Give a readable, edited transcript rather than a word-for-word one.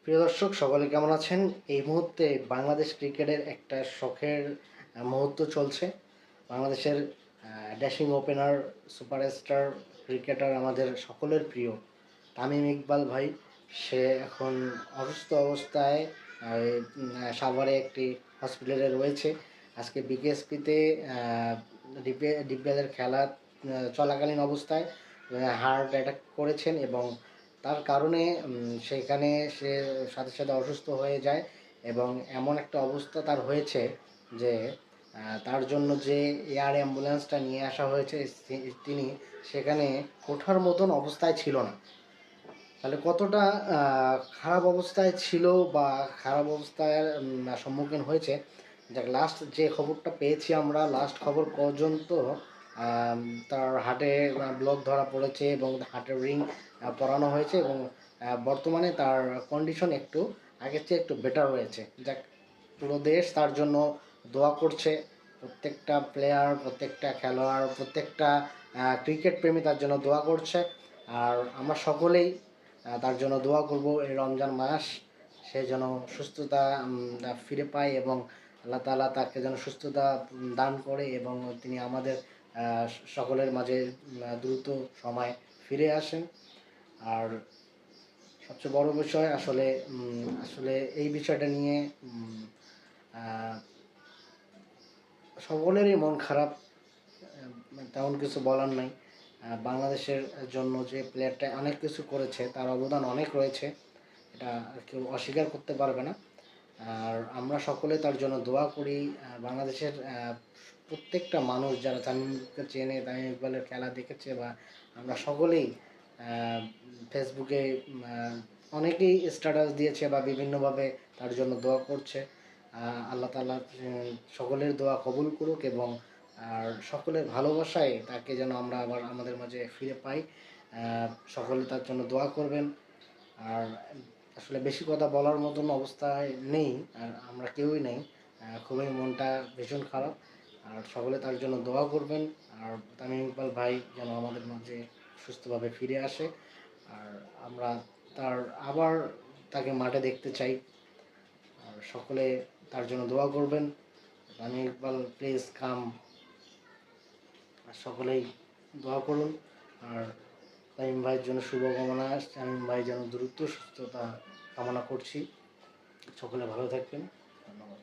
প্রিয় দর্শক সকলে কেমন আছেন? এই মুহূর্তে বাংলাদেশ ক্রিকেটের একটা শখের মুহূর্ত চলছে। বাংলাদেশের ড্যাশিং ওপেনার, সুপারস্টার ক্রিকেটার, আমাদের সকলের প্রিয় তামিম ইকবাল ভাই, সে এখন অসুস্থ অবস্থায় সাভারে একটি হসপিটালে রয়েছে। আজকে বিকেএসপিতে ডিপিএলের খেলা চলাকালীন অবস্থায় হার্ট অ্যাটাক করেছেন এবং তার কারণে সেখানে সে সাথে সাথে অসুস্থ হয়ে যায় এবং এমন একটা অবস্থা তার হয়েছে যে তার জন্য যে এয়ার অ্যাম্বুলেন্সটা নিয়ে আসা হয়েছে তিনি সেখানে ওঠার মতন অবস্থায় ছিল না। তাহলে কতটা খারাপ অবস্থায় ছিল বা খারাপ অবস্থায় সম্মুখীন হয়েছে। যাক, লাস্ট যে খবরটা পেয়েছি আমরা, লাস্ট খবর পর্যন্ত তার হার্টে ব্লক ধরা পড়েছে এবং হার্টের রিং পরানো হয়েছে এবং বর্তমানে তার কন্ডিশন একটু আগের চেয়ে একটু বেটার হয়েছে। যাক, পুরো দেশ তার জন্য দোয়া করছে। প্রত্যেকটা প্লেয়ার, প্রত্যেকটা খেলোয়াড়, প্রত্যেকটা ক্রিকেট প্রেমী তার জন্য দোয়া করছে। আর আমরা সকলেই তার জন্য দোয়া করব এই রমজান মাস সে যেন সুস্থতা ফিরে পায় এবং আল্লাহ তাআলা তাকে যেন সুস্থতা দান করে এবং তিনি আমাদের সকলের মাঝে দ্রুত সময় ফিরে আসেন। আর সবচেয়ে বড় বিষয় আসলে আসলে এই বিষয়টা নিয়ে সকলেরই মন খারাপ। তেমন কিছু বলার নাই। বাংলাদেশের জন্য যে প্লেয়ারটা অনেক কিছু করেছে, তার অবদান অনেক রয়েছে, এটা কেউ অস্বীকার করতে পারবে না। আর আমরা সকলে তার জন্য দোয়া করি। বাংলাদেশের প্রত্যেকটা মানুষ যারা তামিমকে চেনে, তামিম ইকবালের খেলা দেখেছে, বা আমরা সকলেই ফেসবুকে অনেকেই স্ট্যাটাস দিয়েছে বা বিভিন্নভাবে তার জন্য দোয়া করছে। আল্লাহ তাআলা সকলের দোয়া কবুল করুক এবং আর সকলের ভালোবাসায় তাকে যেন আমরা আবার আমাদের মাঝে ফিরে পাই। সকলে তার জন্য দোয়া করবেন। আর আসলে বেশি কথা বলার মতন অবস্থায় নেই, আর আমরা কেউই নেই। খুবই মনটা ভীষণ খারাপ। আর সকলে তার জন্য দোয়া করবেন। আর তামিম ইকবাল ভাই যেন আমাদের মাঝে সুস্থভাবে ফিরে আসে। আর আমরা তার আবার তাকে মাঠে দেখতে চাই। আর সকলে তার জন্য দোয়া করবেন। Tamim Iqbal please come. আর সকলেই দোয়া করুন। আর তামিম ভাইয়ের জন্য শুভকামনা। তামিম ভাই যেন দ্রুত সুস্থতা কামনা করছি। সকলে ভালো থাকবেন। ধন্যবাদ।